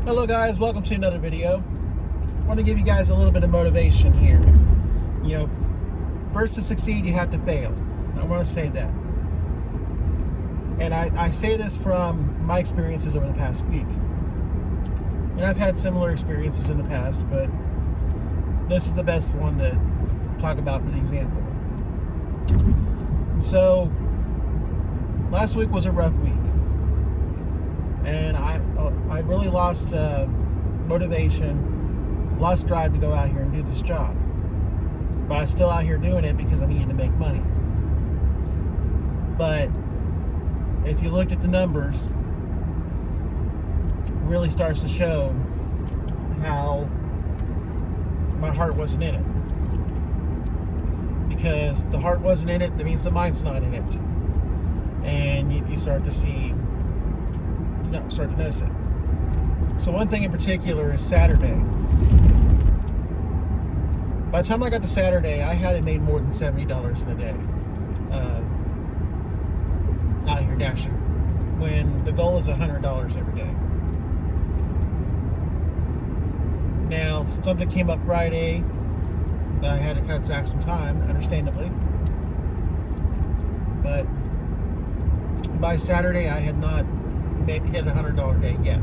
Hello guys, welcome to another video. I want to give you guys a little bit of motivation here. You know, first to succeed, you have to fail. I want to say that. And I say this from my experiences over the past week. And I've had similar experiences in the past, but this is the best one to talk about for the example. So, last week was a rough week. And I really lost motivation, lost drive to go out here and do this job. But I was still out here doing it because I needed to make money. But if you looked at the numbers, it really starts to show how my heart wasn't in it. Because the heart wasn't in it, that means the mind's not in it. And you start to see, start to notice it. So one thing in particular is Saturday. By the time I got to Saturday, I hadn't made more than $70 in a day out here dashing, when the goal is $100 every day. Now, something came up Friday that I had to cut back some time, understandably. But by Saturday, I had not hit a $100 day yet.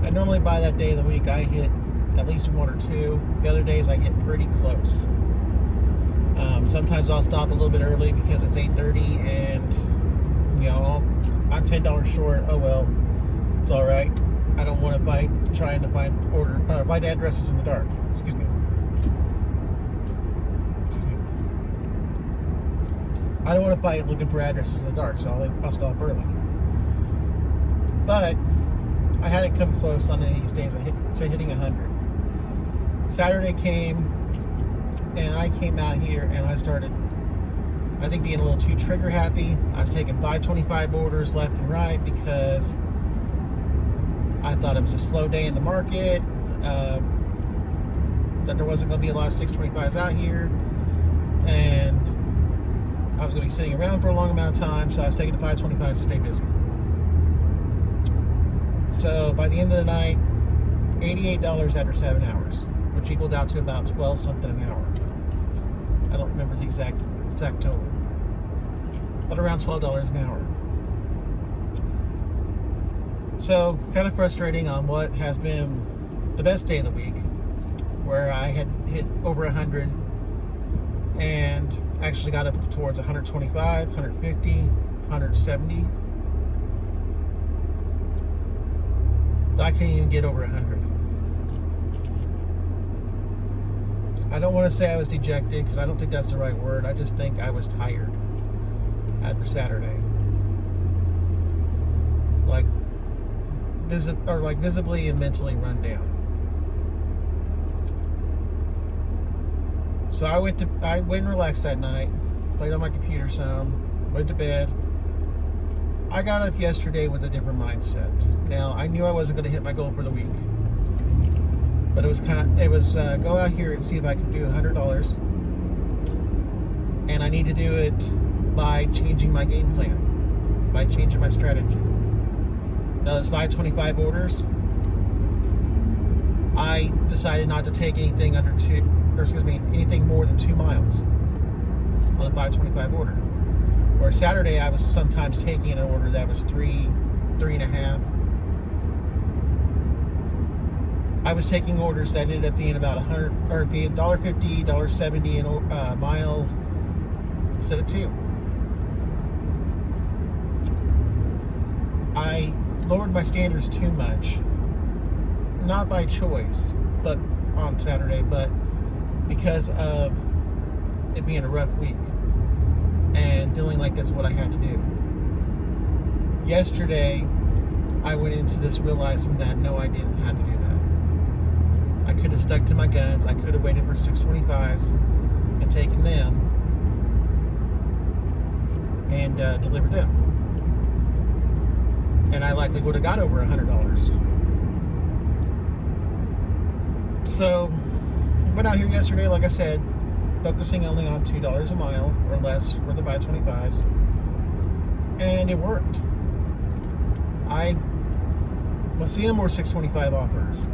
And normally by that day of the week, I hit at least one or two. The other days, I get pretty close. Sometimes I'll stop a little bit early because it's 8:30 and, I'm $10 short. Oh well, it's all right. I don't want to find addresses in the dark. Excuse me. I don't want to fight looking for addresses in the dark, so I'll stop early. But I hadn't come close on any of these days to hitting 100. Saturday came, and I came out here and I started, I think, being a little too trigger happy. I was taking 525 orders left and right because I thought it was a slow day in the market, that there wasn't going to be a lot of 625s out here, and I was going to be sitting around for a long amount of time, so I was taking the 525s to stay busy. So by the end of the night, $88 after 7 hours, which equaled out to about 12 something an hour. I don't remember the exact total, but around $12 an hour. So kind of frustrating on what has been the best day of the week, where I had hit over 100 and actually got up towards 125, 150, 170. I couldn't even get over 100. I don't want to say I was dejected, because I don't think that's the right word. I just think I was tired after Saturday. Visibly and mentally run down. So I went and relaxed that night, played on my computer some, went to bed. I got up yesterday with a different mindset. Now, I knew I wasn't going to hit my goal for the week, but it was go out here and see if I could do $100, and I need to do it by changing my game plan, by changing my strategy. Now, those 525 orders, I decided not to take anything anything more than 2 miles on a 525 order. Where Saturday, I was sometimes taking an order that was 3.5. I was taking orders that ended up being about $1.50, $1.70 a mile instead of 2. I lowered my standards too much, not by choice, but on Saturday, but because of it being a rough week. And feeling like that's what I had to do. Yesterday, I went into this realizing that no, I didn't have to do that. I could have stuck to my guns. I could have waited for 625s and taken them and delivered them. And I likely would have got over $100. So, went out here yesterday, like I said, focusing only on $2 a mile or less for the 525s, and it worked. I Well, some were 625 offers.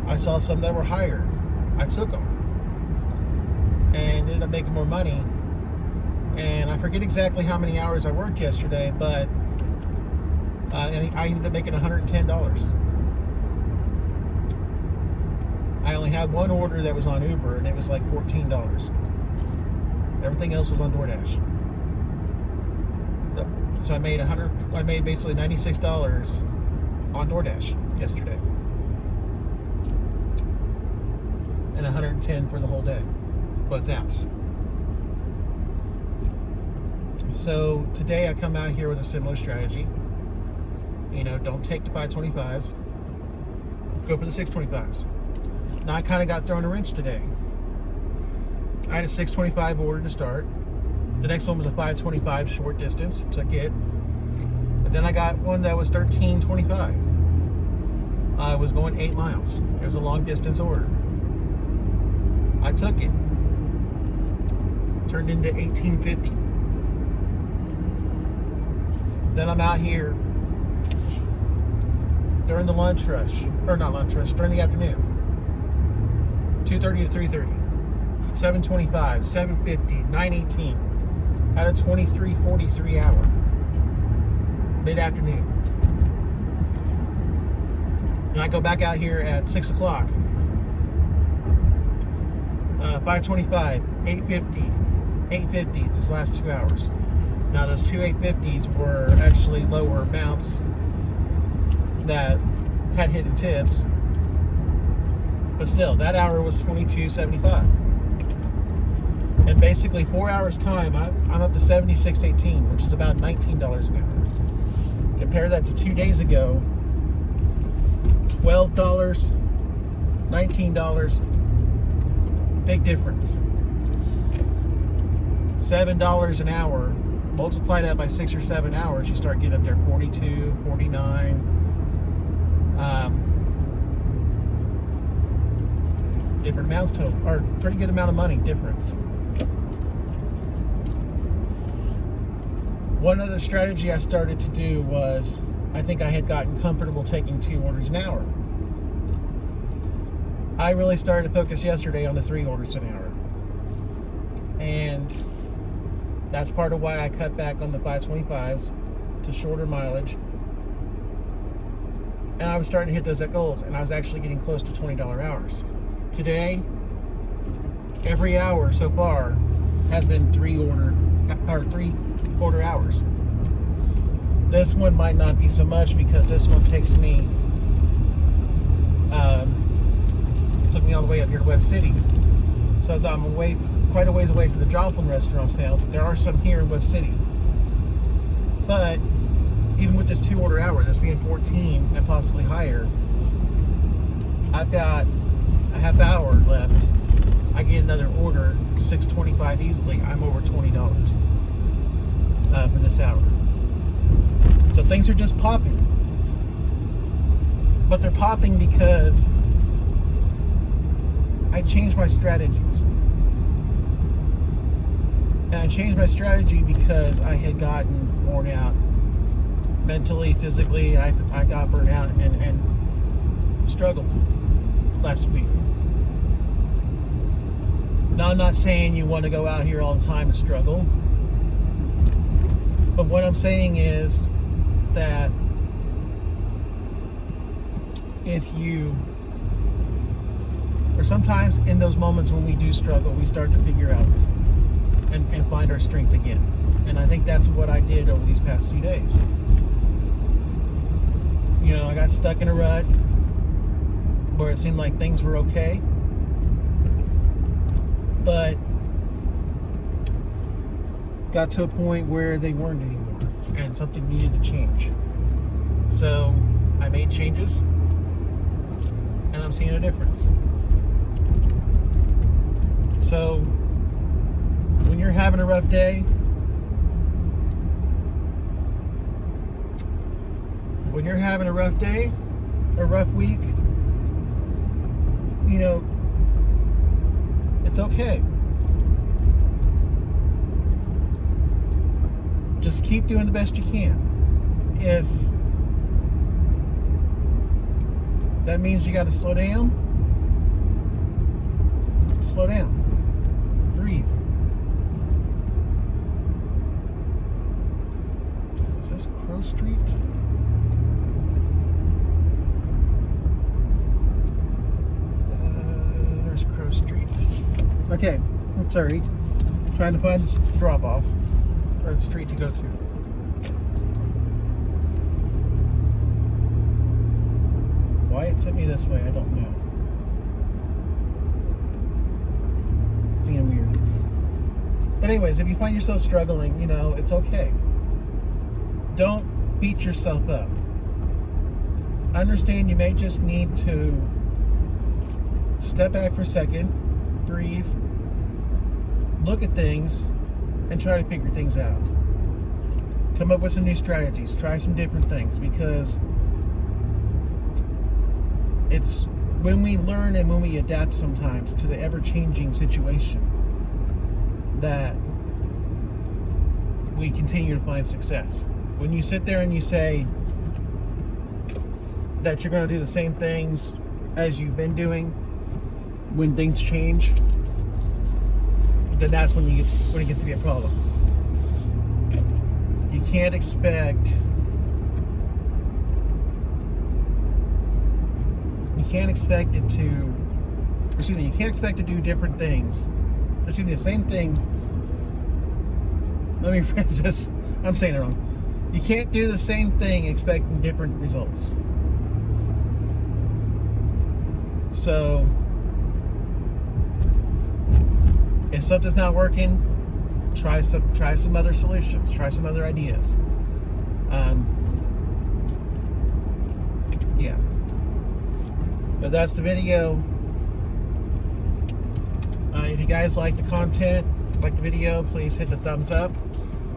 I saw some that were higher. I took them and ended up making more money. And I forget exactly how many hours I worked yesterday, but I ended up making $110. I only had one order that was on Uber, and it was like $14. Everything else was on DoorDash. So I made basically $96 on DoorDash yesterday, and $110 for the whole day, both apps. So today I come out here with a similar strategy. Don't take the 525s, go for the 625s. Now I kind of got thrown a wrench today. I had a 625 order to start. The next one was a 525 short distance, took it. And then I got one that was 1325. I was going 8 miles. It was a long distance order. I took it. Turned into 1850. Then I'm out here during the lunch rush, or not lunch rush, during the afternoon. 2:30 to 3:30. 7:25, 7:50, 9:18. Had a 23:43 hour. Mid-afternoon. And I go back out here at 6 o'clock. 5:25, 8:50, 8:50, these last 2 hours. Now those two 850s were actually lower amounts that had hidden tips. But still, that hour was $22.75. In basically 4 hours time, I'm up to $76.18, which is about $19 an hour. Compare that to 2 days ago, $12, $19, big difference. $7 an hour, multiply that by 6 or 7 hours, you start getting up there 42, 49. Different amounts total, or pretty good amount of money difference. One other strategy I started to do was, I think I had gotten comfortable taking 2 orders an hour. I really started to focus yesterday on the 3 orders an hour. And that's part of why I cut back on the 525s to shorter mileage. And I was starting to hit those goals, and I was actually getting close to $20 hours. Today, every hour so far has been 3 order hours. This one might not be so much because this one takes me took me all the way up here to Webb City. So I'm quite a ways away from the Joplin restaurants now. There are some here in Webb City. But even with this 2 order hour, this being 14 and possibly higher, I've got a half hour left. I get another order, 625 easily. I'm over $20 for this hour. So things are just popping. But they're popping because I changed my strategies. And I changed my strategy because I had gotten worn out mentally, physically. I got burnt out and struggled last week. Now, I'm not saying you want to go out here all the time and struggle. But what I'm saying is that sometimes in those moments when we do struggle, we start to figure out and find our strength again. And I think that's what I did over these past few days. I got stuck in a rut where it seemed like things were okay, but got to a point where they weren't anymore and something needed to change. So I made changes and I'm seeing a difference. So when you're having a rough day, when you're having a rough day, a rough week, it's okay. Just keep doing the best you can. That means you got to slow down. Slow down. Breathe. Is this Crow Street? There's Crow Street. Okay, I'm sorry. Trying to find this drop off or street to go to. Why it sent me this way, I don't know. Being weird. But anyways, if you find yourself struggling, you know, it's okay. Don't beat yourself up. I understand you may just need to step back for a second, breathe, look at things, and try to figure things out. Come up with some new strategies. Try some different things, because it's when we learn and when we adapt sometimes to the ever-changing situation that we continue to find success. When you sit there and you say that you're going to do the same things as you've been doing, when things change, then that's when it gets to be a problem. You can't expect it to, you can't expect to do different things. The same thing. Let me phrase this. I'm saying it wrong. You can't do the same thing expecting different results. So, if something's not working, try some other solutions. Try some other ideas. Yeah. But that's the video. If you guys like the content, like the video, please hit the thumbs up.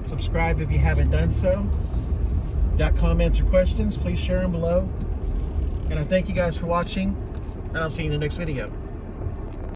Subscribe if you haven't done so. Got comments or questions, please share them below. And I thank you guys for watching, and I'll see you in the next video.